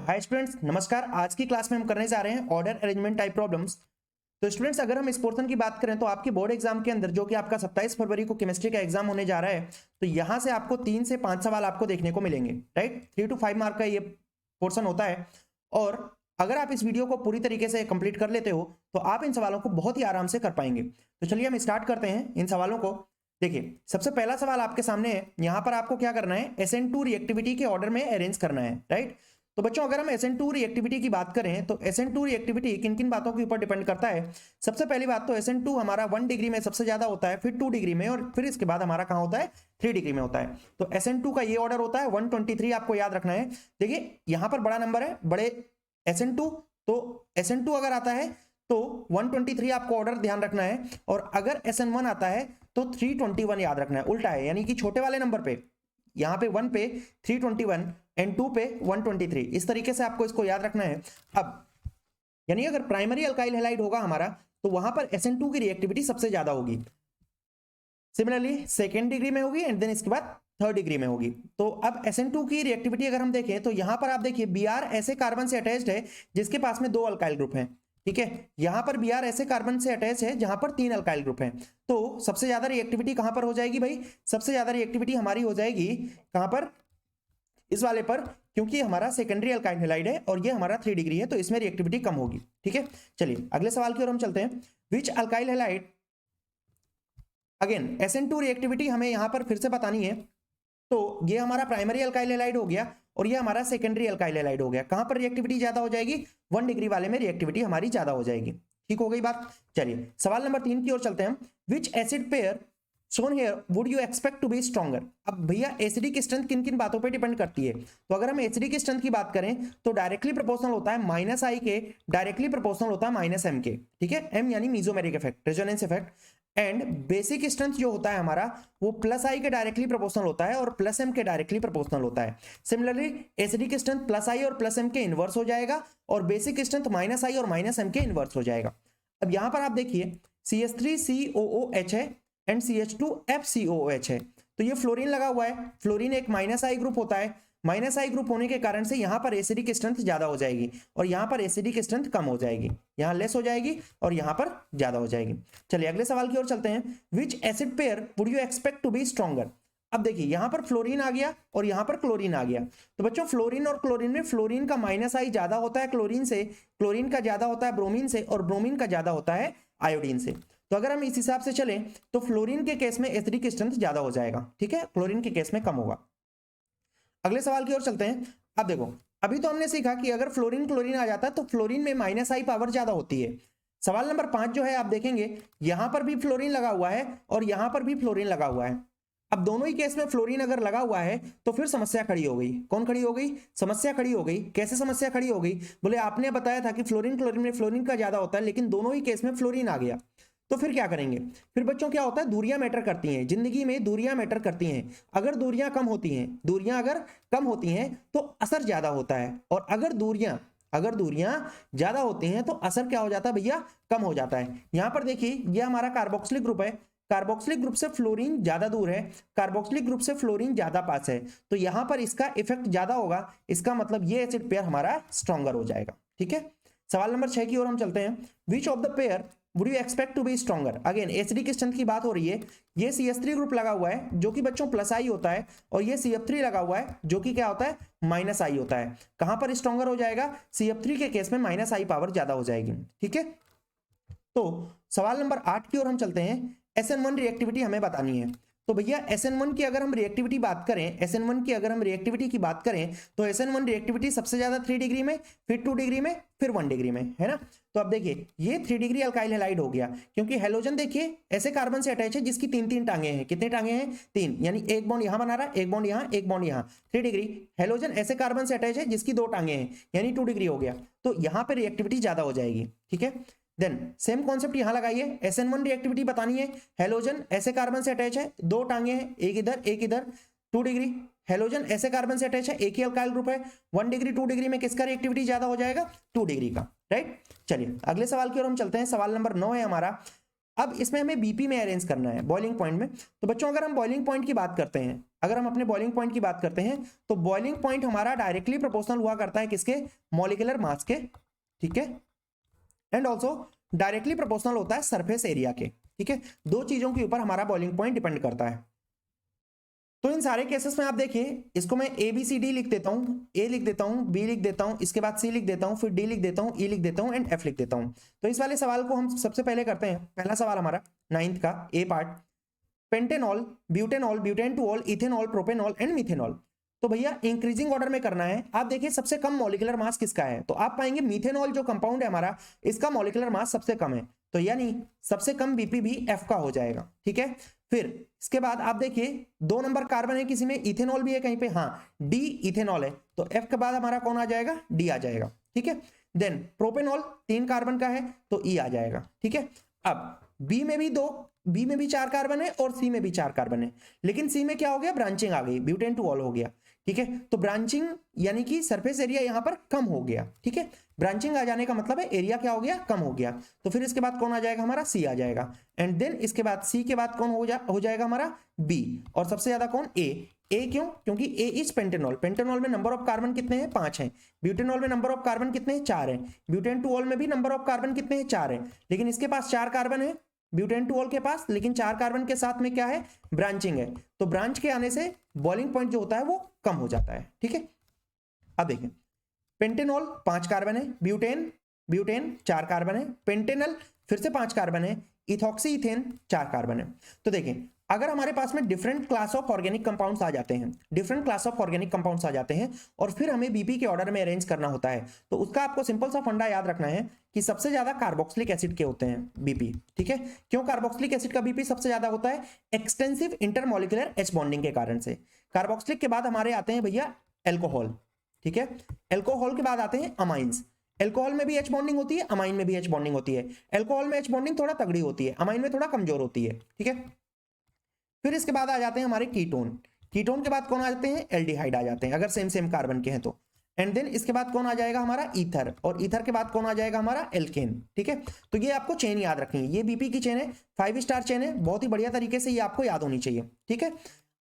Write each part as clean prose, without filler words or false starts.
Hi students, नमस्कार। आज की क्लास में हम करने जा रहे हैं ऑर्डर अरेंजमेंट टाइप प्रॉब्लम्स। तो स्टूडेंट्स, अगर हम इस पोर्शन की बात करें तो आपके बोर्ड एग्जाम के अंदर जो कि आपका 27 फरवरी को केमिस्ट्री का एग्जाम होने जा रहा है, तो यहाँ से आपको 3 से 5 सवाल आपको देखने को मिलेंगे। राइट, 3 to 5 मार्क का ये पोर्शन होता है। और अगर आप इस वीडियो को पूरी तरीके से कंप्लीट कर लेते हो तो आप इन सवालों को बहुत ही आराम से कर पाएंगे। तो चलिए हम स्टार्ट करते हैं इन सवालों को। देखिए, सबसे पहला सवाल आपके सामने है। यहाँ पर आपको क्या करना है, SN2 रिएक्टिविटी के ऑर्डर में अरेंज करना है। राइट, तो बच्चों अगर हम SN2 रिएक्टिविटी की बात करें तो SN2 रिएक्टिविटी किन किन बातों के ऊपर डिपेंड करता है। सबसे पहली बात तो SN2 हमारा 1 डिग्री में सबसे ज्यादा होता है, फिर 2 डिग्री में, और फिर इसके बाद हमारा कहाँ होता है, 3 डिग्री में होता है। तो SN2 का ये ऑर्डर होता है 123, आपको याद रखना है। देखिए यहाँ पर बड़ा नंबर है, बड़े SN2, तो SN2 अगर आता है तो 123 आपको ऑर्डर ध्यान रखना है, और अगर SN1 आता है तो 321 याद रखना है। उल्टा है, यानी कि छोटे वाले नंबर पे यहाँ पे 1 पे 321 एंड 2 पे 123, इस तरीके से आपको इसको याद रखना है। अब यानी अगर प्राइमरी अल्काइल हैलाइड होगा हमारा तो वहां पर SN2 की रिएक्टिविटी सबसे ज्यादा होगी। सिमिलरली सेकेंड डिग्री में होगी एंड देन इसके बाद थर्ड डिग्री में होगी। तो अब SN2 की रिएक्टिविटी अगर हम देखें तो यहां पर आप देखिए Br ऐसे कार्बन से अटैच्ड है जिसके पास में 2 अल्काइल ग्रुप हैं। ठीक है, यहां पर Br ऐसे कार्बन से अटैच है जहां पर 3 अल्काइल ग्रुप हैं। तो सबसे ज्यादा रिएक्टिविटी कहां पर हो जाएगी भाई, सबसे ज्यादा रिएक्टिविटी हमारी हो जाएगी कहां पर, इस वाले पर, क्योंकि हमारा सेकेंडरी अल्काइल हैलाइड है और ये हमारा 3 डिग्री है, तो इसमें रिएक्टिविटी कम होगी। ठीक है, चलिए अगले सवाल की ओर हम चलते हैं। Which alkyl halide, again SN2 reactivity हमें यहां पर फिर से बतानी है। तो ये हमारा प्राइमरी अल्काइल हैलाइड हो गया और ये हमारा सेकेंडरी अल्काइल हैलाइड हो गया। कहां पर रिएक्टिविटी ज्यादा हो जाएगी, 1 डिग्री वाले में रिएक्टिविटी हमारी ज्यादा हो जाएगी। ठीक हो गई बात। चलिए सवाल नंबर 3 की ओर चलते हैं। Which acid pair shown here would you expect to be stronger। अब भैया एसिडी की स्ट्रेंथ किन किन बातों पे डिपेंड करती है। तो अगर हम एसिडी की स्ट्रेंथ की बात करें तो डायरेक्टली प्रोपोर्शनल होता है -I के, डायरेक्टली प्रोपोर्शनल होता है -M के। ठीक है, M यानी mesomeric effect, resonance effect. And basic strength जो होता है हमारा वो +I के डायरेक्टली प्रोपोर्शनल होता है और +M के डायरेक्टली प्रोपोर्शनल होता है। सिमिलरली एसिडी की स्ट्रेंथ +I और +M के इनवर्स हो जाएगा और बेसिक स्ट्रेंथ -I और -M के इनवर्स हो जाएगा। अब यहां पर आप देखिए CH3COOH है एंड CH2FCOOH है, तो ये फ्लोरीन लगा हुआ है। फ्लोरीन एक -I ग्रुप होता है, -I ग्रुप होने के कारण से यहाँ पर एसिडिक स्ट्रेंथ ज्यादा हो जाएगी और यहाँ पर एसिडिक स्ट्रेंथ कम हो जाएगी, यहाँ लेस हो जाएगी और यहाँ पर ज्यादा हो जाएगी। चलिए अगले सवाल की ओर चलते हैं। Which acid pair would you expect to be stronger. अब देखिए यहाँ पर फ्लोरीन आ गया और यहाँ पर क्लोरीन आ गया। तो बच्चों फ्लोरीन और क्लोरीन में फ्लोरीन का -I ज्यादा होता है क्लोरीन से, क्लोरीन का ज्यादा होता है ब्रोमीन से, और ब्रोमीन का ज्यादा होता है आयोडीन से। तो अगर हम इस हिसाब से चलें तो फ्लोरीन के केस में एसिडिक स्ट्रेंथ ज्यादा हो जाएगा। ठीक है, क्लोरीन के केस में कम होगा। अगले सवाल की ओर चलते हैं। अब देखो, अभी तो हमने सीखा कि अगर फ्लोरीन क्लोरीन आ जाता है तो फ्लोरीन में -I पावर ज्यादा होती है। सवाल नंबर 5 जो है आप देखेंगे यहां पर भी फ्लोरीन लगा हुआ है और यहां पर भी फ्लोरीन लगा हुआ है। अब दोनों ही केस में फ्लोरीन अगर लगा हुआ है तो फिर समस्या खड़ी हो गई। कौन खड़ी हो गई, समस्या खड़ी हो गई। कैसे समस्या खड़ी हो गई, बोले आपने बताया था कि फ्लोरीन क्लोरीन में फ्लोरीन का ज्यादा होता है, लेकिन दोनों ही केस में फ्लोरीन आ गया, तो फिर क्या करेंगे। फिर बच्चों क्या होता है, दूरियां मैटर करती हैं, जिंदगी में दूरियां मैटर करती हैं। अगर दूरियां कम होती हैं, दूरियां अगर कम होती हैं तो असर ज्यादा होता है, और अगर दूरियां ज्यादा होती हैं तो असर क्या हो जाता है भैया, कम हो जाता है। यहां पर देखिए ये हमारा कार्बोक्सिलिक ग्रुप है, कार्बोक्सिलिक ग्रुप से फ्लोरीन ज्यादा दूर है, कार्बोक्सिलिक ग्रुप से फ्लोरीन ज्यादा पास है, तो यहां पर इसका इफेक्ट ज्यादा होगा। इसका मतलब ये एसिड पेयर हमारा स्ट्रॉन्गर हो जाएगा। ठीक है, सवाल नंबर 6 की ओर हम चलते हैं। Which of the pair would you expect to be stronger. Again acidic strength की बात हो रही है। ये CH3 ग्रुप लगा हुआ है जो कि बच्चों +I होता है, और ये CF3 लगा हुआ है जो कि क्या होता है, -I होता है। कहां पर स्ट्रॉन्गर हो जाएगा, CF3 के केस में -I पावर ज्यादा हो जाएगी। ठीक है, तो सवाल नंबर 8 की ओर हम चलते हैं। SN1 रिएक्टिविटी हमें बतानी है। तो भैया SN1 की अगर हम रिएक्टिविटी बात करें, SN1 की अगर हम रिएक्टिविटी की बात करें तो SN1 रिएक्टिविटी सबसे ज्यादा 3 डिग्री में, फिर 2 डिग्री में, फिर 1 डिग्री में, है ना। तो अब देखिए ये 3 डिग्री अल्काइल हैलाइड हो गया, क्योंकि हेलोजन देखिए ऐसे कार्बन से अटैच है जिसकी 3 टांगे हैं। कितने टांगे हैं, 3, यानी एक बॉन्ड यहां बना रहा है, एक बॉन्ड यहां, एक बॉन्ड यहां, 3 डिग्री। हेलोजन ऐसे कार्बन से अटैच है जिसकी 2 टांगे हैं, यानी 2 डिग्री हो गया, तो यहां पर रिएक्टिविटी ज्यादा हो जाएगी। ठीक है, देन सेम कॉन्सेप्ट यहां लगाइए। SN1 रिएक्टिविटी बतानी है। हेलोजन ऐसे कार्बन से अटैच है, 2 टांगे हैं, एक इधर एक इधर, 2 डिग्री। हेलोजन ऐसे कार्बन से अटैच है, एक ही अल्काइल ग्रुप है, 1 डिग्री 2 डिग्री में किसका रिएक्टिविटी ज्यादा हो जाएगा, 2 डिग्री का। राइट, चलिए अगले सवाल की ओर हम चलते हैं। सवाल नंबर 9 है हमारा। अब इसमें हमें BP में अरेंज करना है, बॉइलिंग पॉइंट में। तो बच्चों अगर हम बॉइलिंग पॉइंट की बात करते हैं, अगर हम अपने बॉइलिंग पॉइंट की बात करते हैं तो बॉइलिंग पॉइंट हमारा डायरेक्टली प्रोपोर्शनल हुआ करता है किसके, मॉलिक्यूलर मास के, ठीक है, एंड ऑल्सो डायरेक्टली प्रोपोर्शनल होता है सरफेस एरिया के, ठीक है। दो चीजों के ऊपर हमारा बॉइलिंग पॉइंट डिपेंड करता है। तो इन सारे केसेस में आप देखिए, इसको मैं ए बी सी डी लिख देता हूं, ए लिख देता हूं, बी लिख देता हूं, इसके बाद सी लिख देता हूं, फिर डी लिख देता हूं, ई लिख देता हूं एंड एफ लिख देता हूं। तो इस वाले सवाल को हम सबसे पहले करते हैं। पहला सवाल हमारा 9th का A part, pentanol, butanol, butane two ol, ethanol, propanol and methanol. तो भैया इंक्रीजिंग ऑर्डर में करना है। आप देखिए सबसे कम मॉलिक्यूलर मास किसका है, तो आप पाएंगे मिथेनॉल जो कंपाउंड है हमारा, इसका मॉलिक्यूलर मास सबसे कम है, तो यानी सबसे कम बीपी भी एफ का हो जाएगा, ठीक है। फिर इसके बाद आप देखिए 2 नंबर कार्बन है किसी में, इथेनॉल भी है कहीं पे, हाँ डी इथेनॉल है, तो एफ के बाद हमारा कौन आ जाएगा, डी आ जाएगा, ठीक है। देन प्रोपेनॉल 3 कार्बन का है तो ई आ जाएगा, ठीक है। अब बी में भी 2, बी में भी 4 कार्बन है और सी में भी 4 कार्बन है, लेकिन सी में क्या हो गया, ब्रांचिंग आ गई, ब्यूटेन टू ऑल हो गया, ठीक है। तो ब्रांचिंग यानी कि सरफेस एरिया यहां पर कम हो गया, ठीक है। ब्रांचिंग आ जाने का मतलब है एरिया क्या हो गया, कम हो गया। तो फिर इसके बाद कौन आ जाएगा हमारा, सी आ जाएगा, एंड देन इसके बाद सी के बाद कौन हो जाएगा हमारा, बी, और सबसे ज्यादा कौन, ए क्यों, क्योंकि ए इज पेंटेनॉल, पेंटेनॉल में नंबर ऑफ कार्बन कितने हैं, 5 हैं, ब्यूटेनॉल में नंबर ऑफ कार्बन कितने हैं, 4 हैं, ब्यूटेन टू ऑल में भी नंबर ऑफ कार्बन कितने हैं, 4 हैं, लेकिन इसके पास 4 कार्बन है ब्यूटेन टू ऑल के पास, लेकिन 4 कार्बन के साथ में क्या है, ब्रांचिंग है, तो ब्रांच के आने से बॉइलिंग पॉइंट जो होता है वो कम हो जाता है, ठीक है। अब देखिए पेंटेनॉल 5 कार्बन है, ब्यूटेन 4 कार्बन है, पेंटेनल फिर से 5 कार्बन है, इथॉक्सी इथेन 4 कार्बन है। तो देखिए अगर हमारे पास में different class of organic compounds आ जाते हैं, different class of organic compounds आ जाते हैं और फिर हमें बीपी के ऑर्डर में अरेंज करना होता है, तो उसका आपको सिंपल सा फंडा याद रखना है कि सबसे ज्यादा कार्बोक्सिलिक एसिड के होते हैं बीपी, ठीक है। क्यों कार्बोक्सिलिक एसिड का बीपी सबसे ज्यादा होता है, एक्सटेंसिव इंटरमॉलिक्यूलर एच बॉन्डिंग के कारण से। कार्बोक्सिलिक के बाद हमारे आते हैं भैया एल्कोहल, ठीक है। एल्कोहल के बाद आते हैं अमाइंस, एल्कोहल में भी एच बॉन्डिंग होती है, अमाइन में भी एच बॉन्डिंग होती है। एल्कोहल में एच बॉन्डिंग थोड़ा तगड़ी होती है, अमाइन में थोड़ा कमजोर होती है, ठीक है। फिर इसके बाद आ जाते हैं हमारे कीटोन, कीटोन के बाद कौन आ जाते हैं, एल्डिहाइड आ जाते हैं अगर सेम सेम कार्बन के हैं तो, एंड देन इसके बाद कौन आ जाएगा हमारा ईथर, और ईथर के बाद कौन आ जाएगा हमारा एल्केन, ठीक है। तो ये आपको चेन याद रखनी है, ये बीपी की चेन है, 5 स्टार चेन है, बहुत ही बढ़िया तरीके से ये आपको याद होनी चाहिए, ठीक है।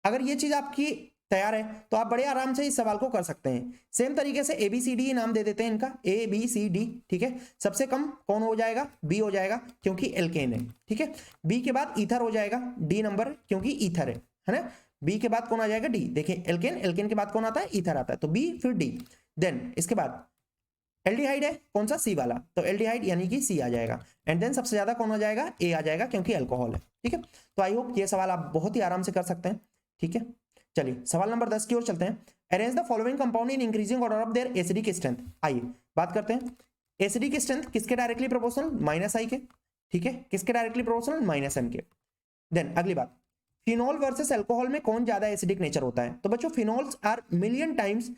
अगर ये चीज आपकी तैयार है तो आप बड़े आराम से इस सवाल को कर सकते हैं। सेम तरीके से ए बी सी डी नाम दे देते हैं इनका, ए बी सी डी, ठीक है। सबसे कम कौन हो जाएगा, बी हो जाएगा क्योंकि एल्केन है, ठीक है। बी के बाद ईथर हो जाएगा, डी नंबर क्योंकि ईथर है ना। बी के बाद कौन आ जाएगा, डी, देखिए एल्केन, एल्केन के बाद कौन आता है, ईथर आता है, तो बी फिर डी। देन इसके बाद एल्डिहाइड है कौन सा, सी वाला, तो एल्डिहाइड यानी कि सी आ जाएगा, एंड देन सबसे ज्यादा कौन आ जाएगा, ए आ जाएगा क्योंकि अल्कोहल है, ठीक है। तो आई होप ये सवाल आप बहुत ही आराम से कर सकते हैं, ठीक है। चलिए सवाल नंबर 10 की ओर चलते हैं। Arrange the following compound in increasing order of their acidic strength. आइए बात करते हैं एसिडिक स्ट्रेंथ किसके डायरेक्टली प्रोपोर्शनल, माइनस आई के, ठीक है, किसके डायरेक्टली प्रोपोर्शनल, माइनस एम के। देन अगली बात, फिनॉल वर्सेस अल्कोहल में कौन ज्यादा एसिडिक नेचर होता है, तो बच्चों phenols are million times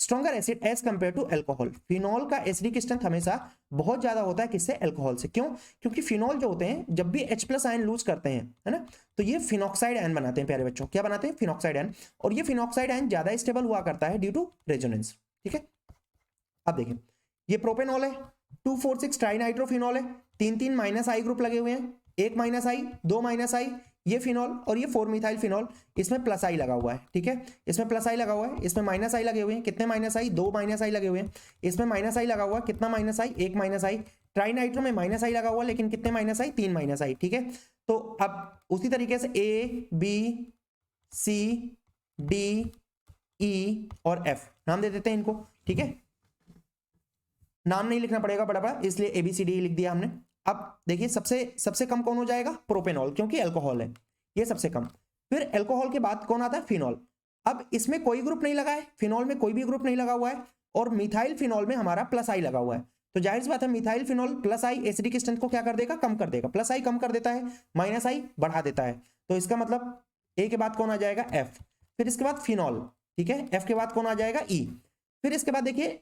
stronger acid as compare to alcohol. Phenol का एसिडिक स्ट्रेंथ हमेशा बहुत ज्यादा होता है किससे, अल्कोहल से। क्यों, क्योंकि फिनॉल जो होते हैं जब भी H+ आयन लूज करते हैं, है ना, तो ये फिनॉक्साइड आयन बनाते हैं प्यारे बच्चों, क्या बनाते हैं, फिनॉक्साइड आयन, और ये फिनॉक्साइड आयन ज्यादा स्टेबल हुआ करता है ड्यू टू रेजोनेंस, ठीक है। अब देखिए ये प्रोपेनॉल है, 2,4,6 ट्राइनाइट्रोफिनॉल है, 3 माइनस आई ग्रुप लगे हुए हैं, 1 माइनस आई, 2 माइनस आई, ये फिनॉल, और ये 4-मिथाइल फिनॉल, इसमें प्लस आई लगा हुआ है, ठीक है, इसमें प्लस आई लगा हुआ है, इसमें माइनस आई लगे हुए हैं, कितने माइनस आई, 2 माइनस आई लगे हुए हैं, इसमें माइनस आई लगा हुआ है, कितना माइनस आई, 1 माइनस आई, ट्राइनाइट्रो में माइनस आई लगा हुआ है, लेकिन कितने माइनस आई, 3 माइनस आई, ठीक है। तो अब उसी तरीके से A B C D E और एफ नाम दे देते हैं इनको, ठीक है, नाम नहीं लिखना पड़ेगा बड़ा बड़ा, इसलिए ABCD लिख दिया हमने। अब देखिए सबसे कम कौन हो जाएगा, प्रोपेनॉल, क्योंकि अल्कोहल है, ये सबसे कम। फिर अल्कोहल के बाद कौन आता है, फिनॉल। अब इसमें कोई ग्रुप नहीं लगा है, फिनॉल में कोई भी ग्रुप नहीं लगा हुआ है, और मिथाइल फिनॉल में हमारा प्लस आई लगा हुआ है, तो जाहिर सी बात है मिथाइल फिनॉल प्लस आई एसिडिक स्ट्रेंथ को क्या कर देगा, कम कर देगा, प्लस आई कम कर देता है, माइनस आई बढ़ा देता है, तो इसका मतलब ए के बाद कौन आ जाएगा, एफ, फिर इसके बाद फिनॉल, ठीक है, एफ के बाद कौन आ जाएगा, ई, फिर इसके बाद देखिए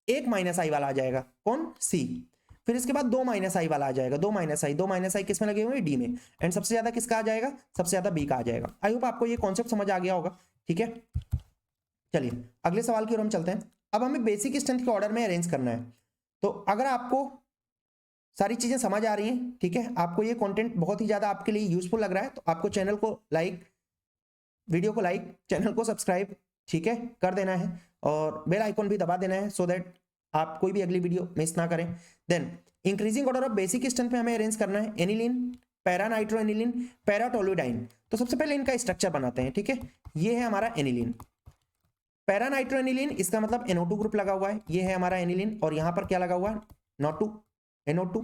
1 माइनस आई वाला आ जाएगा, कौन, सी, फिर इसके बाद 2 माइनस आई वाला आ जाएगा, 2 माइनस आई किस में लगे हुए हैं, डी में, एंड सबसे ज्यादा किसका आ जाएगा, सबसे ज्यादा बी का आ जाएगा। आई होप आपको ये कॉन्सेप्ट समझ आ गया होगा, ठीक है। चलिए अगले सवाल की ओर हम चलते हैं। अब हमें बेसिक स्ट्रेंथ के ऑर्डर में अरेंज करना है, तो अगर आपको सारी चीजें समझ आ रही हैं, ठीक है, आपको ये कंटेंट बहुत ही ज्यादा आपके लिए यूजफुल लग रहा है, तो आपको चैनल को लाइक वीडियो को लाइक, चैनल को सब्सक्राइब, ठीक है, कर देना है और बेल आइकॉन भी दबा देना है सो दैट आप कोई भी अगली वीडियो मिस ना करें। Then increasing order of basic strength में हमें अरेंज करना है aniline, para nitro aniline, para toluidine. तो सबसे पहले इनका स्ट्रक्चर बनाते हैं, ठीक है। ये है हमारा एनिलीन, पैरा नाइट्रो एनिलीन, इसका मतलब NO2 ग्रुप लगा हुआ है, ये है हमारा एनिलीन और यहाँ पर क्या लगा हुआ है NO2।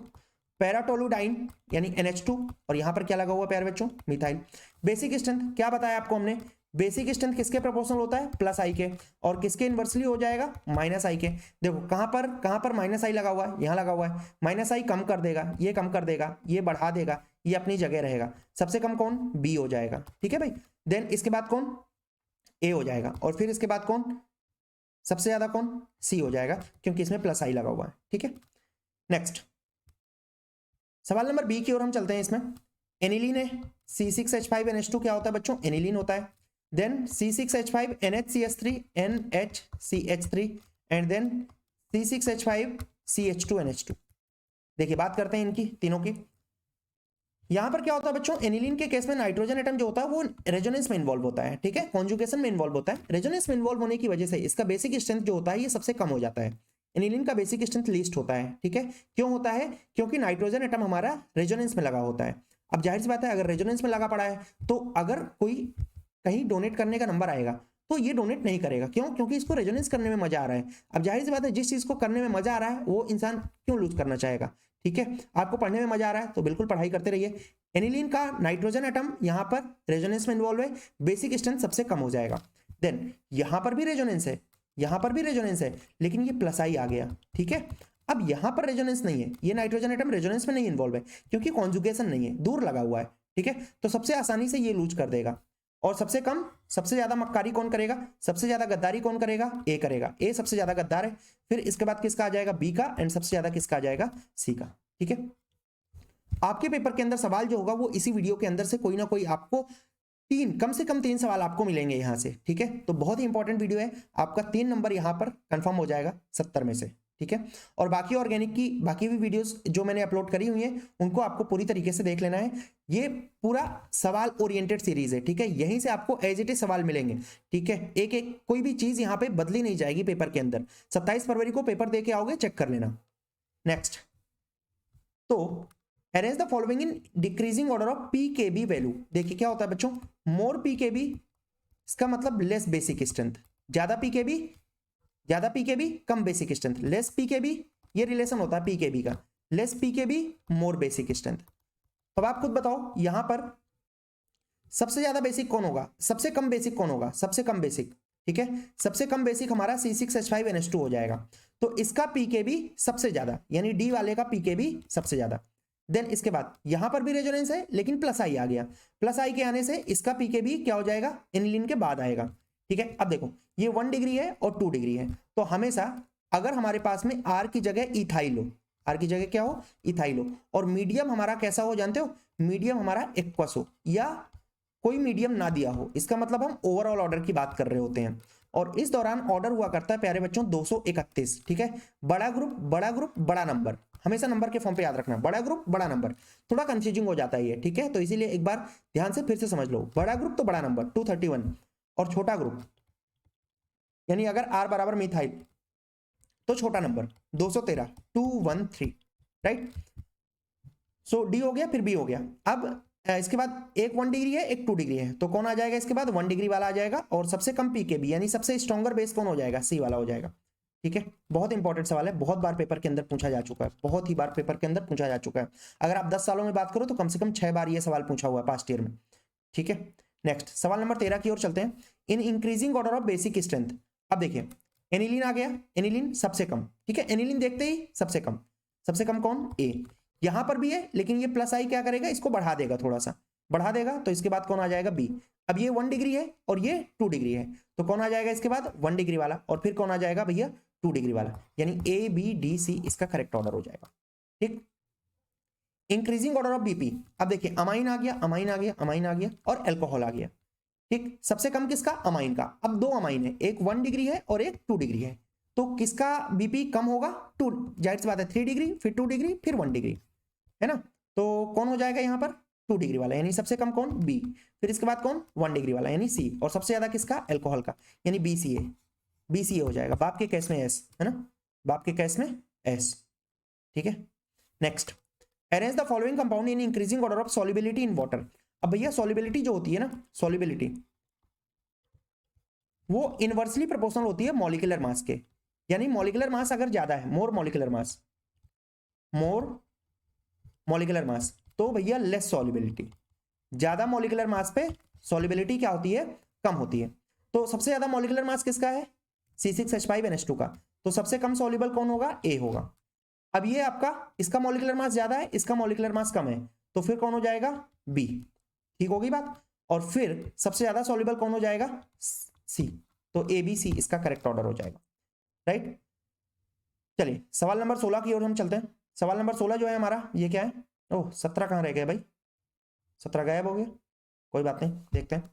पैरा टोलुइडाइन यानी NH2 और यहाँ पर क्या लगा हुआ है प्यारे बच्चों, मिथाइल। बेसिक स्ट्रेंथ क्या बताया आपको हमने, बेसिक स्ट्रेंथ किसके प्रोपोर्शनल होता है, प्लस आई के, और किसके इनवर्सली हो जाएगा, माइनस आई के। देखो कहां पर माइनस आई लगा हुआ है, यहां लगा हुआ है। माइनस आई कम कर देगा, ये कम कर देगा, ये बढ़ा देगा, ये अपनी जगह रहेगा। सबसे कम कौन, बी हो जाएगा, ठीक है भाई। देन इसके बाद कौन, ए हो जाएगा, और फिर इसके बाद कौन, सबसे ज्यादा कौन, सी हो जाएगा, क्योंकि इसमें प्लस आई लगा हुआ है, ठीक है। नेक्स्ट सवाल नंबर बी की ओर हम चलते हैं। इसमें एनिलीन है, C6H5NH2 क्या होता है बच्चों, एनिलीन होता है। Then C6H5NHCH3 NHCH3 and then C6H5CH2NH2। देखिए बात करते हैं इनकी तीनों की। यहां पर क्या होता है बच्चों, एनिलीन के केस में नाइट्रोजन एटम जो होता है वो रेजोनेंस में इन्वॉल्व होता है, ठीक है, कॉन्जुगेशन में इन्वॉल्व होता है। रेजोनेंस में इन्वॉल्व होने की वजह से इसका बेसिक स्ट्रेंथ जो होता है ये सबसे कम हो जाता है। एनिलीन का बेसिक स्ट्रेंथ लीस्ट होता है, ठीक है। क्यों होता है, क्योंकि नाइट्रोजन एटम हमारा रेजोनेंस में लगा होता है। अब जाहिर सी बात है अगर रेजोनेंस में लगा पड़ा है तो अगर कोई कहीं डोनेट करने का नंबर आएगा तो ये डोनेट नहीं करेगा। क्यों, क्योंकि इसको रेजोनेंस करने में मजा आ रहा है। अब जाहिर सी बात है जिस चीज को करने में मजा आ रहा है वो इंसान क्यों लूज करना चाहेगा, ठीक है। आपको पढ़ने में मजा आ रहा है तो बिल्कुल पढ़ाई करते रहिए। एनिलीन का नाइट्रोजन एटम यहां पर रेजोनेंस में इन्वॉल्व है, बेसिक स्ट्रेंथ सबसे कम हो जाएगा। देन यहां पर भी रेजोनेंस है, यहां पर भी रेजोनेंस है, लेकिन ये प्लस आई आ गया, ठीक है। अब यहां पर रेजोनेंस नहीं है, ये नाइट्रोजन एटम रेजोनेंस में नहीं इन्वॉल्व है क्योंकि कॉन्जुगेशन नहीं है, दूर लगा हुआ है, ठीक है। तो सबसे आसानी से ये लूज कर देगा। और सबसे कम, सबसे ज्यादा मक्कारी कौन करेगा, सबसे ज्यादा गद्दारी कौन करेगा, ए करेगा। ए सबसे ज्यादा गद्दार है। फिर इसके बाद किसका आ जाएगा, बी का, एंड सबसे ज्यादा किसका आ जाएगा, सी का, ठीक है। आपके पेपर के अंदर सवाल जो होगा वो इसी वीडियो के अंदर से कोई ना कोई आपको कम से कम 3 सवाल आपको मिलेंगे यहां से, ठीक है। तो बहुत ही इंपॉर्टेंट वीडियो है, आपका 3 नंबर यहां पर कंफर्म हो जाएगा 70 में से, ठीक है। और बाकी ऑर्गेनिक की बाकी भी वीडियोस जो मैंने अपलोड करी हुई हैं उनको आपको पूरी तरीके से देख लेना है। ये पूरा सवाल ओरिएंटेड सीरीज है, ठीक है। यहीं से आपको एज इट इज सवाल मिलेंगे, ठीक है। एक एक कोई भी चीज यहाँ पे बदली नहीं जाएगी पेपर के अंदर। 27 फरवरी को पेपर दे के आओगे, चेक कर लेना। नेक्स्ट, तो arrange the following in decreasing order of pKb value. देखिए क्या होता है बच्चों, मोर पीकेबी इसका मतलब लेस बेसिक स्ट्रेंथ, ज्यादा पीकेबी कम बेसिक स्ट्रेंथ, लेस पीकेबी ये रिलेशन होता है पीकेबी का, लेस पीकेबी मोर बेसिक स्ट्रेंथ। अब आप खुद बताओ यहां पर सबसे ज्यादा बेसिक कौन होगा, सबसे कम बेसिक कौन होगा, सबसे कम बेसिक, ठीक है। सबसे कम बेसिक हमारा C6H5NH2 हो जाएगा। तो इसका पीकेबी सबसे ज्यादा, यानी डी वाले का पीकेबी सबसे ज्यादा। देन इसके बाद यहां पर भी रेजोनेंस है लेकिन प्लस आई आ गया। प्लस आई के आने से इसका पीकेबी क्या हो जाएगा, एनिलीन के बाद आएगा, ठीक है। अब देखो ये 1 डिग्री है और 2 डिग्री है, तो हमेशा अगर हमारे पास में आर की जगह इथाइल हो, आर की जगह क्या हो, इथाइल हो, और मीडियम हमारा कैसा हो जानते हो, मीडियम हमारा एक्वस हो या कोई मीडियम ना दिया हो, इसका मतलब हम ओवरऑल ऑर्डर की बात कर रहे होते हैं। और इस दौरान ऑर्डर हुआ करता है प्यारे बच्चों 231, ठीक है। बड़ा ग्रुप बड़ा नंबर, हमेशा नंबर के फॉर्म पे याद रखना, बड़ा ग्रुप बड़ा नंबर। थोड़ा कंफ्यूजिंग हो जाता है ये, ठीक है, तो इसीलिए एक बार ध्यान से फिर से समझ लो। बड़ा ग्रुप तो बड़ा नंबर 231, और छोटा ग्रुप यानी अगर R बराबर मिथाइल तो छोटा नंबर 213 213, राइट। सो डी हो गया, फिर बी हो गया। अब इसके बाद एक 1 डिग्री है, एक 2 डिग्री है, तो कौन आ जाएगा इसके बाद, 1 डिग्री वाला आ जाएगा। और सबसे कम पीकेबी यानी सबसे स्ट्रॉन्गर बेस कौन हो जाएगा, सी वाला हो जाएगा, ठीक है। बहुत इंपॉर्टेंट सवाल है, बहुत बार पेपर के अंदर पूछा जा चुका है, बहुत ही बार पेपर के अंदर पूछा जा चुका है। अगर आप 10 सालों में बात करो तो कम से कम 6 बार ये सवाल पूछा हुआ है पास्ट ईयर में, ठीक है। नेक्स्ट सवाल नंबर 13 की ओर चलते हैं। In increasing order of basic strength. अब देखिए एनिलीन आ गया, एनिलीन सबसे कम, ठीक है। एनिलीन देखते ही सबसे कम कौन, ए। यहां पर भी है लेकिन ये प्लस आई क्या करेगा, इसको बढ़ा देगा, थोड़ा सा बढ़ा देगा, तो इसके बाद कौन आ जाएगा, बी। अब ये 1 डिग्री है और ये 2 डिग्री है, तो कौन आ जाएगा इसके बाद, 1 डिग्री वाला, और फिर कौन आ जाएगा भैया, 2 डिग्री वाला, यानी ए बी डी सी इसका करेक्ट ऑर्डर हो जाएगा, ठीक। Increasing order of BP. अब देखिए अमाइन आ गया और अल्कोहल आ गया, ठीक। सबसे कम किसका, अमाइन का। अब 2 अमाइन है, एक 1 डिग्री है और एक 2 डिग्री है, तो किसका बीपी कम होगा, 2, जाहिर सी बात है 3 डिग्री, फिर 2 डिग्री, फिर 1 डिग्री, है ना। तो कौन हो जाएगा यहां पर, 2 डिग्री वाला, यानी सबसे कम कौन, बी। फिर इसके बाद कौन, 1 डिग्री वाला यानी सी, और सबसे ज्यादा किसका, अल्कोहल का, यानी BCA। BCA हो जाएगा, बाप के केस में एस है ना, बाप के केस में एस, ठीक है। Next, arrange the following compound in increasing order of solubility in water. अब भैया सॉल्युबिलिटी जो होती है ना, सॉल्युबिलिटी वो इनवर्सली प्रोपोर्शनल होती है मॉलिक्यूलर मास के, यानी मॉलिक्यूलर मास अगर ज्यादा है, मोर मॉलिक्यूलर मास, तो भैया लेस सॉल्युबिलिटी। ज्यादा मॉलिक्यूलर मास पे सॉल्युबिलिटी क्या होती है, कम होती है। तो सबसे ज्यादा मॉलिक्यूलर मास किसका है, C6H5NH2 का, तो सबसे कम सॉल्युबल कौन होगा, ए होगा। अब ये आपका, इसका मॉलिक्यूलर मास ज्यादा है, इसका मॉलिक्यूलर मास कम है, तो फिर कौन हो जाएगा, बी, ठीक होगी बात। और फिर सबसे ज्यादा सॉल्युबल कौन हो जाएगा, सी, तो ABC इसका करेक्ट ऑर्डर हो जाएगा, राइट। चलिए सवाल नंबर 16 की ओर हम चलते हैं। सवाल नंबर 16 जो है हमारा, ये क्या है, ओह 17 कहाँ रह गए भाई, 17 गायब हो गया, कोई बात नहीं, देखते हैं।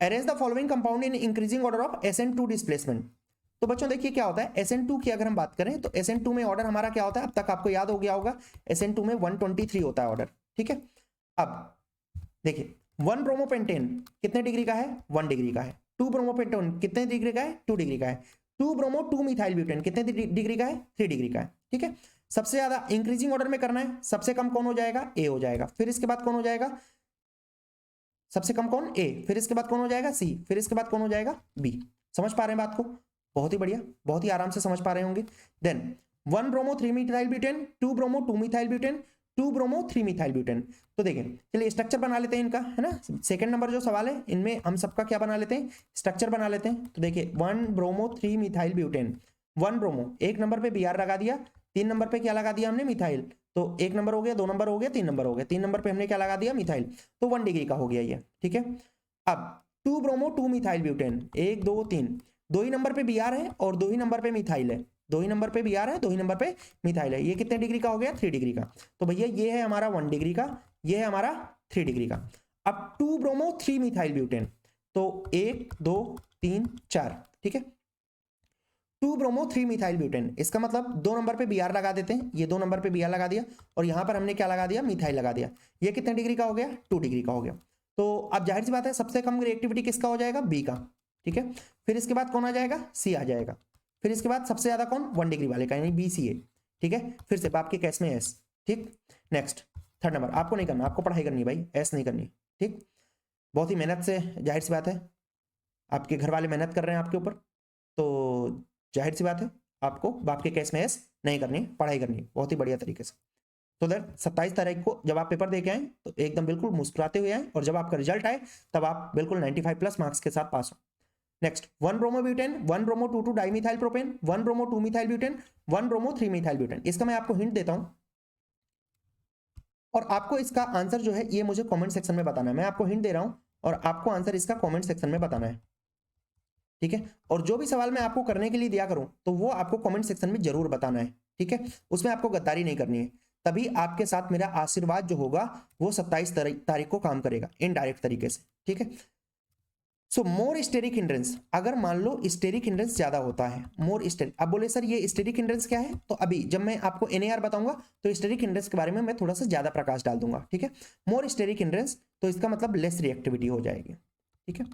Arrange the following compound in increasing order of SN2 displacement. तो बच्चों देखिए क्या होता है, SN2 की अगर हम बात करें तो SN2 में ऑर्डर हमारा क्या होता है, अब तक आपको याद हो गया होगा, SN2 में 123 होता है ऑर्डर, ठीक है। अब देखिए 1 ब्रोमोपेंटेन कितने डिग्री का है, 1 डिग्री का है। 2 ब्रोमोपेंटेन कितने डिग्री का है, 2 डिग्री का है। 2 ब्रोमो 2 मिथाइल ब्यूटेन कितने डिग्री का है, 3 डिग्री का है, ठीक है। सबसे ज्यादा इंक्रीजिंग ऑर्डर में करना है, सबसे कम कौन हो जाएगा, ए हो जाएगा। फिर इसके बाद कौन हो जाएगा, सबसे कम कौन, ए। फिर इसके बाद कौन हो जाएगा, सी। फिर इसके बाद कौन हो जाएगा, बी। समझ पा रहे हैं बात को, बहुत ही बढ़िया, बहुत ही आराम से समझ पा रहे होंगे। Then 1 bromo 3 methyl butane, 2 bromo 2 methyl butane, 2 bromo 3 methyl butane. तो देखिए चलिए स्ट्रक्चर बना लेते हैं इनका, है ना। सेकंड नंबर जो सवाल है इनमें हम सबका क्या बना लेते हैं, स्ट्रक्चर बना लेते हैं। तो देखिए 1 ब्रोमो 3 मिथाइल ब्यूटेन, 1 ब्रोमो, एक नंबर पे Br लगा दिया, 3 नंबर पे क्या लगा दिया हमने, मिथाइल। तो 1 नंबर हो गया, 2 नंबर हो गया, 3 नंबर हो गया, 3 नंबर पे हमने क्या लगा दिया, मिथाइल। तो 1 डिग्री का हो गया ये, ठीक है। अब 2 ब्रोमो 2 मिथाइल ब्यूटेन, 1 2 3, 2 ही नंबर पे Br है और 2 ही नंबर पे मिथाइल है, 2 ही नंबर पे Br है, 2 ही नंबर पे मिथाइल है। ये कितने डिग्री का हो गया, 3 डिग्री का। तो भैया ये है हमारा 1 डिग्री का, ये है हमारा 3 डिग्री का। अब 2 ब्रोमो 3 मिथाइल ब्यूटेन, तो 1 2 3 4, ठीक है। 2 ब्रोमो 3 मिथाइल ब्यूटेन, इसका मतलब 2 नंबर पे Br लगा देते हैं, ये 2 नंबर पे Br लगा दिया और यहां पर हमने क्या लगा दिया, मिथाइल लगा दिया। ये कितने डिग्री का हो गया, 2 डिग्री का हो गया। तो अब जाहिर सी बात है सबसे कम रिएक्टिविटी किसका हो जाएगा, बी का, ठीक है। फिर इसके बाद कौन आ जाएगा, सी आ जाएगा। फिर इसके बाद सबसे ज्यादा कौन, 1 डिग्री वाले का, यानी BCA, ठीक है। फिर से बाप के केस में एस, ठीक। नेक्स्ट थर्ड नंबर, आपको नहीं करना, आपको पढ़ाई करनी है भाई, एस नहीं करनी, ठीक। बहुत ही मेहनत से, जाहिर सी बात है आपके घर वाले मेहनत कर रहे हैं आपके ऊपर, तो जाहिर सी बात है आपको बाप के केस में एस नहीं करनी, पढ़ाई करनी बहुत ही बढ़िया तरीके से। तो दैट 27 तारीख को जब आप पेपर दे के आए तो एकदम बिल्कुल मुस्कुराते हुए आए, और जब आपका रिजल्ट आए तब आप बिल्कुल 95 प्लस मार्क्स के साथ पास हो। Next 1 bromo butane, 1 bromo 2 dimethyl propane, 1 bromo 2 methyl butane, 1 bromo 3 methyl butane. इसका मैं आपको हिंट देता हूं और आपको इसका आंसर जो है ये मुझे कमेंट सेक्शन में बताना है। मैं आपको हिंट दे रहा हूं और आपको आंसर इसका कमेंट सेक्शन में बताना है, ठीक है। और जो भी सवाल मैं आपको करने के लिए दिया करूं तो वो आपको कमेंट सेक्शन में जरूर बताना है, ठीक है। उसमें आपको गद्दारी नहीं करनी है, तभी आपके साथ मेरा आशीर्वाद जो होगा वो 27 तारीख को काम करेगा इनडायरेक्ट तरीके से, ठीक है। सो मोर स्टेरिक हिंड्रेंस, अगर मान लो स्टेरिक हिंड्रेंस ज्यादा होता है, मोर स्टेरिक। अब बोले सर ये स्टेरिक हिंड्रेंस क्या है, तो अभी जब मैं आपको NAR बताऊंगा तो स्टेरिक हिंड्रेंस के बारे में मैं थोड़ा सा ज्यादा प्रकाश डाल दूंगा, ठीक है। मोर स्टेरिक हिंड्रेंस, तो इसका मतलब लेस रिएक्टिविटी हो जाएगी, ठीक है।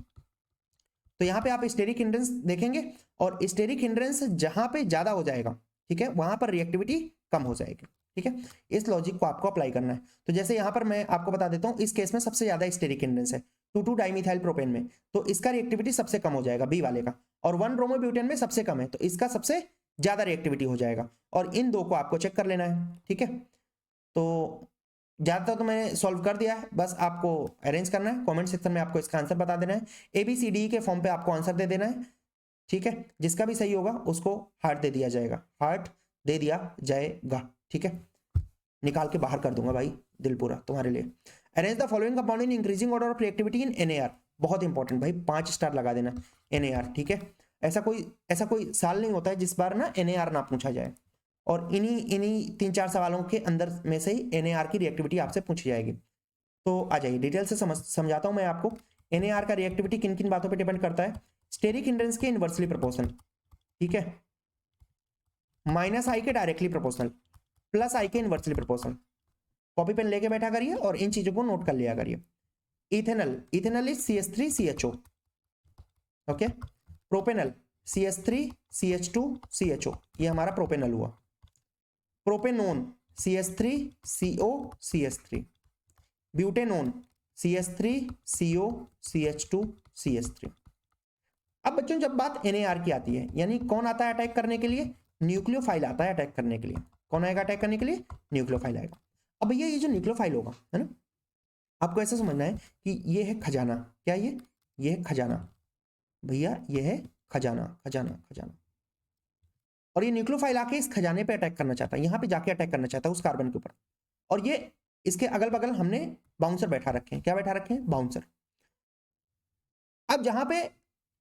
तो यहाँ पे आप स्टेरिक हिंड्रेंस देखेंगे और स्टेरिक हिंड्रेंस जहां पे ज्यादा हो जाएगा, ठीक है, वहां पर रिएक्टिविटी कम हो जाएगी, ठीक है। इस लॉजिक को आपको अप्लाई करना है। तो जैसे यहाँ पर मैं आपको बता देता हूँ, इस केस में सबसे ज्यादा स्टेरिक हिंड्रेंस है 2 डाइमिथाइल प्रोपेन में, तो इसका रिएक्टिविटी सबसे कम हो जाएगा बी वाले का, और 1 ब्रोमो ब्यूटेन में सबसे कम है तो इसका सबसे ज्यादा रिएक्टिविटी हो जाएगा, और इन दो को आपको चेक कर लेना है, ठीक है। तो ज्यादातर तो मैंने सॉल्व कर दिया है, बस आपको अरेंज करना है, कमेंट सेक्शन में आपको इसका आंसर बता देना है, ABCD के फॉर्म पे आपको आंसर दे देना है, ठीक है। जिसका भी सही होगा उसको हार्ट दे दिया जाएगा, हार्ट दे दिया जाएगा, ठीक है। निकाल के बाहर कर दूंगा भाई, दिल पूरा तुम्हारे लिए। Arrange the following compound in increasing order of reactivity in NAR, बहुत इंपॉर्टेंट भाई, 5 स्टार लगा देना NAR, ठीक है। ऐसा कोई साल नहीं होता है जिस बार ना NAR ना पूछा जाए, और इन्हीं 3-4 सवालों के अंदर में से ही NAR की रिएक्टिविटी आपसे पूछी जाएगी। तो आ जाइए डिटेल से समझाता हूं मैं आपको। NAR का रिएक्टिविटी किन किन बातों पे डिपेंड करता है, स्टेरिक हिंड्रेंस के इनवर्सली प्रोपोर्शनल, ठीक है, -I के डायरेक्टली प्रोपोर्शनल, +I के इनवर्सली प्रोपोर्शनल, कॉपी पेन लेके बैठा करिए और इन चीजों को नोट कर लिया करिए। Ethanal, ethanal is CH3CHO, okay. Propanal CH3CH2CHO, ये हमारा प्रोपेनल हुआ। Propanone CH3COCH3। Butanone CH3COCH2CH3। अब बच्चों जब बात NAR की आती है, यानी कौन आता है अटैक करने के लिए? न्यूक्लियोफाइल आता है अटैक करने के लिए। कौन आएगा अटैक करने के लिए? न्यूक्लियोफाइल आएगा। अब भैया ये जो न्यूक्लियोफाइल होगा, है ना, आपको ऐसा समझना है कि ये है खजाना। क्या ये है खजाना भैया, ये है खजाना, खजाना, खजाना। और ये न्यूक्लियोफाइल आके इस खजाने पे अटैक करना चाहता है, यहां पे जाके अटैक करना चाहता है उस कार्बन के ऊपर। और ये इसके अगल बगल हमने बाउंसर बैठा रखे हैं। क्या बैठा रखे हैं? बाउंसर। अब जहां पे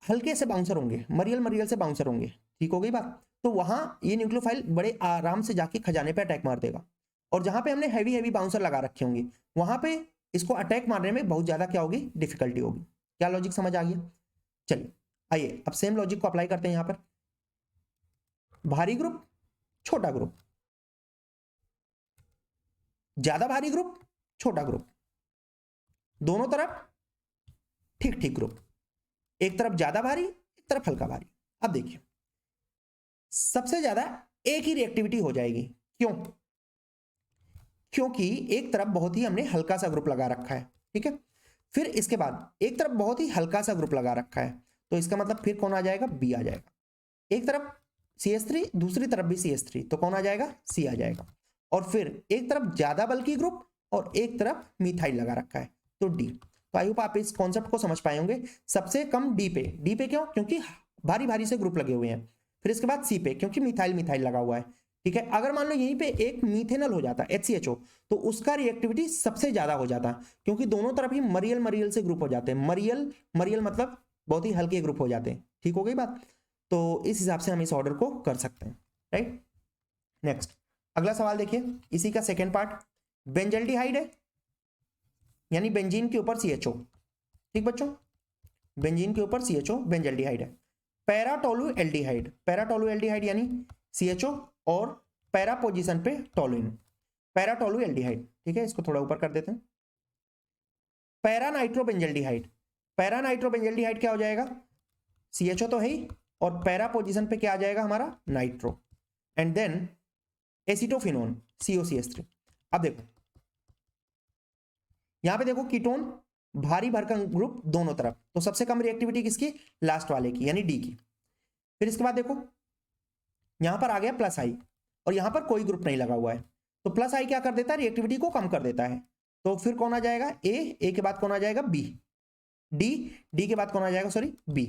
हल्के से बाउंसर होंगे, मरियल मरियल से बाउंसर होंगे, ठीक हो गई बात, तो वहां ये न्यूक्लियोफाइल बड़े आराम से जाके खजाने पे अटैक मार देगा। और जहां पे हमने हैवी हैवी बाउंसर लगा रखे होंगे, वहां पे इसको अटैक मारने में बहुत ज्यादा क्या होगी? डिफिकल्टी होगी। क्या लॉजिक समझ आ गया? चलिए आइए अब सेम लॉजिक को अप्लाई करते हैं यहां पर। भारी ग्रुप, छोटा ग्रुप, ज्यादा भारी ग्रुप, छोटा ग्रुप, दोनों तरफ ठीक ठीक ग्रुप, एक तरफ ज्यादा भारी, एक तरफ हल्का भारी। अब देखिए सबसे ज्यादा एक ही रिएक्टिविटी हो जाएगी। क्यों? क्योंकि एक तरफ बहुत ही हमने हल्का सा ग्रुप लगा रखा है, ठीक है। फिर इसके बाद एक तरफ बहुत ही हल्का सा ग्रुप लगा रखा है, तो इसका मतलब फिर कौन आ जाएगा? बी आ जाएगा। एक तरफ CH3, दूसरी तरफ भी CH3, तो कौन आ जाएगा? C आ जाएगा। और फिर एक तरफ ज्यादा बल्कि ग्रुप और एक तरफ मिथाइल लगा रखा है, तो D। तो आई होप आप इस कॉन्सेप्ट को समझ पाए होंगे। सबसे कम D पे, D पे क्यों? क्योंकि भारी भारी से ग्रुप लगे हुए हैं। फिर इसके बाद C पे, क्योंकि मिथाइल मिथाइल लगा हुआ है, ठीक है। अगर मान लो यहीं पे एक मीथेनल हो जाता HCHO, तो उसका रिएक्टिविटी सबसे ज्यादा हो जाता, क्योंकि दोनों तरफ ही मरियल मरियल से ग्रुप हो जाते हैं। मरियल मरियल मतलब बहुत ही हल्के ग्रुप हो जाते हैं, ठीक हो गई बात। तो इस हिसाब से हम इस ऑर्डर को कर सकते हैं, राइट। नेक्स्ट अगला सवाल देखिए, इसी का सेकेंड पार्ट। बेंजल्डिहाइड है, यानी बेंजीन के ऊपर CHO, ठीक बच्चों, बेंजीन के ऊपर CHO बेंजल्डिहाइड है। पैराटोलू एल्डिहाइड, पैराटोलू एल्डिहाइड यानी CHO और पैरा पोजीशन पे टोलुइन, पैराटोलू एल्डिहाइड, ठीक है। इसको थोड़ा ऊपर कर देते हैं। पैरानाइट्रोबेंजल्डिहाइड, पैरानाइट्रोबेंजल्डिहाइड क्या हो जाएगा? CHO तो है ही, और पैरा पोजीशन पे क्या आ जाएगा हमारा? Nitro. And then acetophenone COCH3। अब देखो यहां पे देखो कीटोन भारी भरकम ग्रुप दोनों तरफ, तो सबसे कम रिएक्टिविटी किसकी? लास्ट वाले की, यानी D की। फिर इसके बाद देखो यहां पर आ गया प्लस आई, और यहां पर कोई ग्रुप नहीं लगा हुआ है, तो प्लस आई क्या कर देता है? रिएक्टिविटी को कम कर देता है। तो फिर कौन आ जाएगा? ए के बाद कौन आ जाएगा? B। डी के बाद कौन आ जाएगा? Sorry B।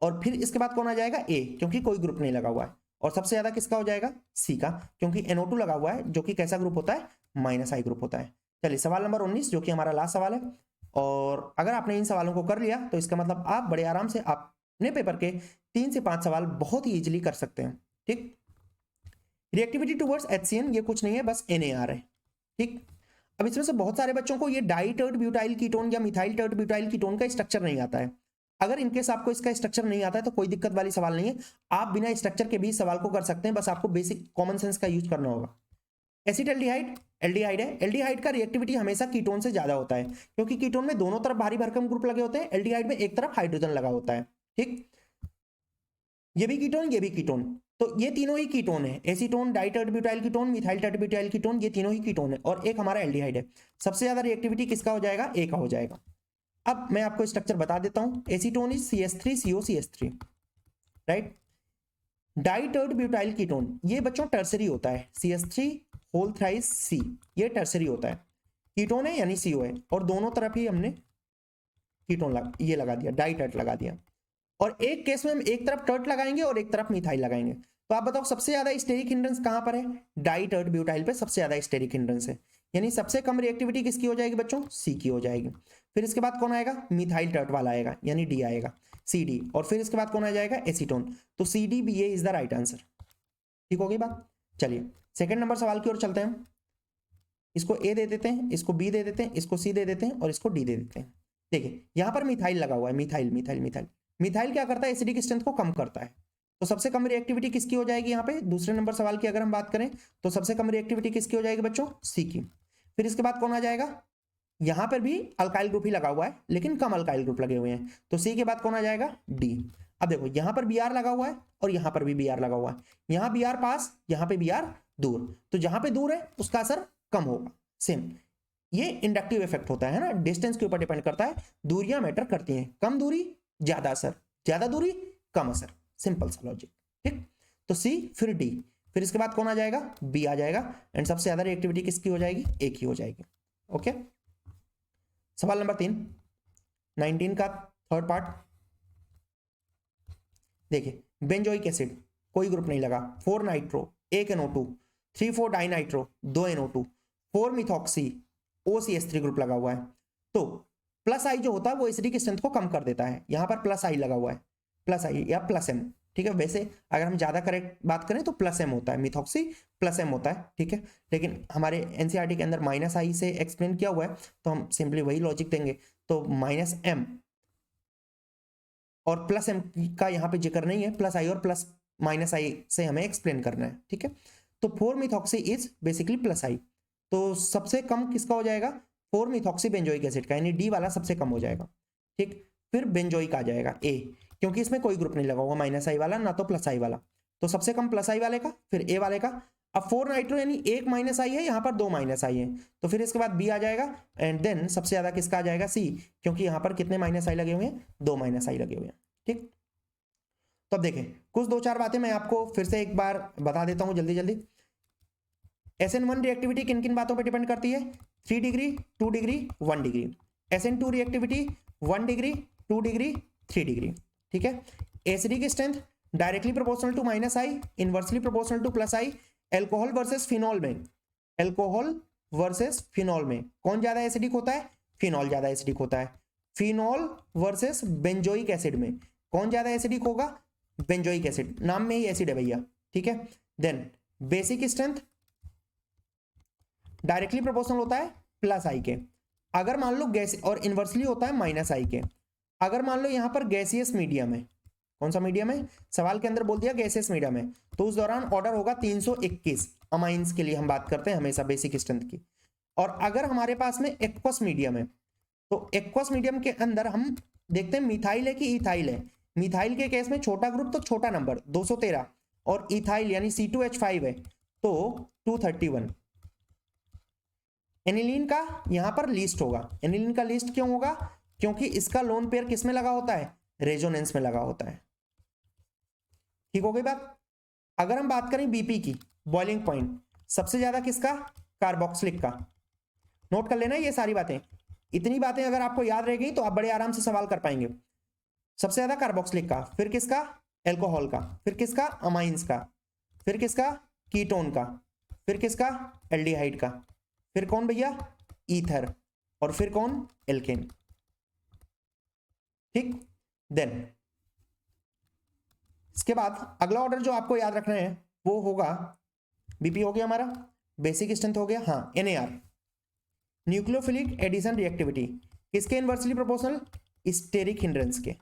और फिर इसके बाद कौन आ जाएगा? A, क्योंकि कोई ग्रुप नहीं लगा हुआ है। और सबसे ज्यादा किसका हो जाएगा? C का, क्योंकि NO2 लगा हुआ है, जो कि कैसा ग्रुप होता है? -I ग्रुप होता है। चलिए सवाल नंबर 19, जो कि हमारा लास्ट सवाल है। और अगर आपने इन सवालों को कर लिया तो इसका मतलब आप बड़े आराम से अपने पेपर के 3 से 5 सवाल बहुत ही इजीली कर सकते हैं, ठीक। रिएक्टिविटी टुवर्ड्स HCN ये कुछ नहीं है, बस NAR है, ठीक। अब इसमें से बहुत सारे बच्चों को ये डाई टर्ड ब्यूटाइल कीटोन या मिथाइल टर्ड ब्यूटाइल कीटोन का स्ट्रक्चर नहीं आता है। अगर इनकेस आपको इसका स्ट्रक्चर नहीं आता है तो कोई दिक्कत वाली सवाल नहीं है, आप बिना स्ट्रक्चर के भी सवाल को कर सकते हैं, बस आपको बेसिक कॉमन सेंस का यूज करना होगा। एसिटाल्डिहाइड एल्डिहाइड है, एल्डिहाइड का रिएक्टिविटी हमेशा कीटोन से ज्यादा होता है, क्योंकि कीटोन में दोनों तरफ भारी भरकम ग्रुप लगे होते हैं, एल्डिहाइड में एक तरफ हाइड्रोजन लगा होता है, ठीक। ये भी कीटोन, ये भी कीटोन, तो ये तीनों ही कीटोन है। Acetone, di tert butyl ketone, methyl tert butyl ketone, ये तीनों ही कीटोन है। और एक हमारा एल्डिहाइड है। सबसे ज्यादा रिएक्टिविटी किसका हो जाएगा? ए का हो जाएगा। अब मैं आपको स्ट्रक्चर बता देता हूं। Acetone is CH3COCH3, right. Di tert butyl ketone ये बच्चों टर्सरी होता है, CH3 ये टर्सरी होता है, कीटोन है यानी CO है, और दोनों तरफ ही हमने कीटोन ये लगा दिया, डाइटर्ट लगा दिया। और एक केस में हम एक तरफ टर्ट लगाएंगे और एक तरफ मिथाइल लगाएंगे। तो आप बताओ सबसे ज्यादा स्टेरिक हिंड्रेंस कहां पर है? डाइटर्ट ब्यूटाइल पे सबसे ज्यादा स्टेरिक हिंड्रेंस है, यानी सबसे कम रिएक्टिविटी किसकी हो जाएगी बच्चों? C की हो जाएगी। फिर इसके बाद कौन आएगा? मिथाइल टर्ट वाला आएगा, यानी D आएगा, CD। और फिर इसके बाद कौन आ जाएगा? एसीटोन। तो CDBA is the right answer, ठीक हो गई बात। चलिए सेकंड नंबर सवाल की ओर चलते हैं। इसको A दे देते हैं, इसको B दे देते हैं, इसको C दे देते हैं और इसको D दे देते हैं। देखिए यहां पर मिथाइल लगा हुआ है, मिथाइल मिथाइल मिथाइल मिथाइल क्या करता है? एसिडिक स्ट्रेंथ को कम करता है। तो सबसे कम रिएक्टिविटी किसकी हो जाएगी? यहाँ पे दूसरे नंबर सवाल की अगर हम बात करें तो सबसे कम रिएक्टिविटी किसकी हो जाएगी बच्चों? C की। फिर इसके बाद कौन आ जाएगा, यहां पर भी अल्काइल ग्रुप ही लगा हुआ है लेकिन कम अल्काइल ग्रुप लगे हुए हैं, तो सी के बाद कौन आ जाएगा, डी। अब देखो यहां पर Br लगा हुआ है और यहां पर भी Br लगा हुआ है, यहां Br पास, यहां पे Br दूर, तो जहां पे दूर है उसका असर कम होगा। सेम ये इंडक्टिव इफेक्ट होता है ना, डिस्टेंस के ऊपर डिपेंड करता है, दूरियां मैटर करती हैं, कम दूरी ज्यादा असर, ज्यादा दूरी कम असर, सिंपल सा लॉजिक, ठीक। तो सी फिर डी, फिर इसके बाद कौन आ जाएगा, बी आ जाएगा, एंड सबसे ज्यादा रिएक्टिविटी किसकी हो जाएगी, ए की हो जाएगी। ओके, सवाल नंबर 3 19 का थर्ड पार्ट देखिए, बेंजोइक एसिड कोई ग्रुप नहीं लगा, 4 nitro 1 NO2 3 4 dinitro 2 NO2 4 methoxy OCH3 group लगा हुआ है। तो प्लस आई जो होता है वो एसिडिक स्ट्रेंथ को कम कर देता है, यहां पर प्लस आई लगा हुआ है, प्लस आई या प्लस एम, ठीक है। वैसे अगर हम ज्यादा करेक्ट बात करें तो प्लस एम होता है, मिथॉक्सी प्लस एम होता है, ठीक है। लेकिन हमारे एनसीईआरटी के अंदर माइनस आई से एक्सप्लेन किया हुआ है तो हम सिंपली वही लॉजिक देंगे, तो माइनस एम और प्लस एम का यहाँ पे जिक्र नहीं है, प्लस आई और प्लस माइनस आई से हमें एक्सप्लेन करना है, ठीक है। तो 4 मिथॉक्सी इज बेसिकली प्लस आई, तो सबसे कम किसका हो जाएगा, 4 मिथॉक्सी बेंजोइक एसिड का, यानी डी वाला सबसे कम हो जाएगा, ठीक। फिर बेंजोइक आ जाएगा ए, क्योंकि इसमें कोई ग्रुप नहीं लगा हुआ, माइनस आई वाला ना तो प्लस आई वाला, तो सबसे कम प्लस आई वाले का, फिर ए वाले का। अब 4 नाइट्रो यानी एक माइनस आई है, यहाँ पर 2 माइनस आई है, तो फिर इसके बाद बी आ जाएगा, एंड देन सबसे ज्यादा किसका आ जाएगा, सी, क्योंकि यहाँ पर कितने माइनस आई लगे हुए हैं, 2 माइनस आई लगे हुए हैं, ठीक। तो अब देखें कुछ 2-4 बातें मैं आपको फिर से एक बार बता देता हूं जल्दी जल्दी। SN1 रिएक्टिविटी किन किन बातों पर डिपेंड करती है, 3 degree 2 degree 1 degree. SN2 reactivity 1 degree 2 degree 3 degree, ठीक है। Acidic strength directly proportional to minus I, inversely proportional to plus I. Alcohol versus phenol में, एल्कोहल वर्सेस फिनॉल में कौन ज्यादा एसिडिक होता है, फिनॉल ज्यादा एसिडिक होता है। फिनॉल वर्सेस बेंजोइक एसिड में कौन ज्यादा एसिडिक होगा, बेंजोइक एसिड, नाम में ही एसिड है भैया, ठीक है। Then basic strength directly proportional होता है प्लस आई के, अगर मान लो गैस, और इनवर्सली होता है माइनस आई के। अगर मान लो यहां पर गैसियस मीडियम है, कौन सा मीडियम है, सवाल के अंदर बोल दिया गैसियस मीडियम है, तो उस दौरान ऑर्डर होगा 321 अमाइंस के लिए हम बात करते हैं हमेशा बेसिक स्ट्रेंथ की। और अगर हमारे पास में एक्वस मीडियम है, तो एक्वस मीडियम के अंदर हम देखते हैं मिथाइल है कि इथाइल है। मिथाइल के केस में छोटा ग्रुप तो छोटा नंबर 213, और इथाइल यानी C2H5 है तो 231। एनिलीन का यहां पर लीस्ट होगा, एनिलीन का लीस्ट क्यों होगा, क्योंकि इसका लोन पेयर किस में लगा होता है, रेजोनेंस में लगा होता है, ठीक हो गई बात। अगर हम बात करें बीपी की, बॉइलिंग पॉइंट सबसे ज्यादा किसका, कार्बोक्सिलिक का। नोट कर लेना ये सारी बातें, इतनी बातें अगर आपको याद रह गई तो आप बड़े आराम से सवाल कर पाएंगे। सबसे ज्यादा कार्बोक्सिलिक का, फिर किसका, एल्कोहल का, फिर किसका, अमाइंस का, फिर किसका, कीटोन का, फिर किसका, एल्डिहाइड का, फिर कौन भैया, ईथर, और फिर कौन, एल्केन, ठीक। देन इसके बाद अगला ऑर्डर जो आपको याद रखना है वो होगा, बीपी हो गया हमारा, बेसिक स्ट्रेंथ हो गया, हाँ NAR, न्यूक्लियोफिलिक एडिशन रिएक्टिविटी किसके इनवर्सली प्रोपोर्शनल, स्टेरिक हिंड्रेंस के,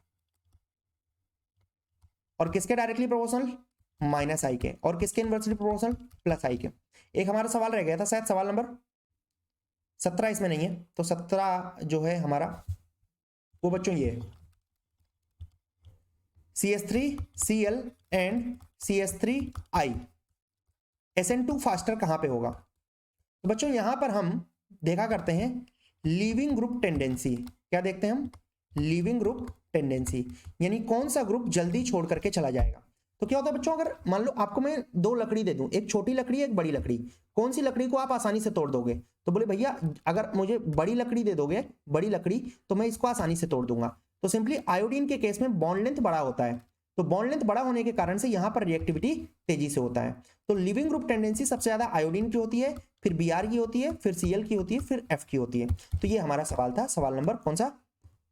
और किसके डायरेक्टली प्रोपोर्शनल, माइनस आई के, और किसके इनवर्सली प्रोपोर्शनल, प्लस आई के। एक हमारा सवाल रह गया था शायद सवाल नंबर 17 इसमें नहीं है, तो 17 जो है हमारा वो बच्चों ये है, CH3Cl and CH3I, SN2 faster कहां पे होगा। तो बच्चों यहां पर हम देखा करते हैं लीविंग ग्रुप टेंडेंसी, क्या देखते हैं हम, लीविंग ग्रुप टेंडेंसी, यानी कौन सा ग्रुप जल्दी छोड़ करके चला जाएगा। तो क्या होता है बच्चों, अगर मान लो आपको मैं 2 लकड़ी दे दूं, एक छोटी लकड़ी एक बड़ी लकड़ी, कौन सी लकड़ी को आप आसानी से तोड़ दोगे, तो बोले भैया अगर मुझे बड़ी लकड़ी दे दोगे, बड़ी लकड़ी, तो मैं इसको आसानी से तोड़ दूंगा। तो सिंपली आयोडीन के केस में बॉन्ड लेंथ बड़ा होता है, तो बॉन्ड लेंथ बड़ा होने के कारण से यहां पर रिएक्टिविटी तेजी से होता है। तो लिविंग ग्रुप टेंडेंसी सबसे ज्यादा आयोडीन की होती है, फिर Br की होती है, फिर Cl की होती है, फिर F की होती है। तो ये हमारा सवाल था, सवाल नंबर कौन सा,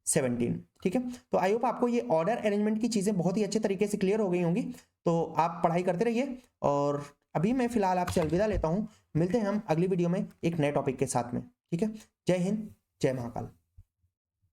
17, ठीक है। तो आई होप आपको ये ऑर्डर अरेंजमेंट की चीजें बहुत ही अच्छे तरीके से क्लियर हो गई होंगी, तो आप पढ़ाई करते रहिए। और अभी मैं फिलहाल आपसे अलविदा लेता हूं, मिलते हैं हम अगली वीडियो में एक नए टॉपिक के साथ में, ठीक है। जय हिंद, जय महाकाल।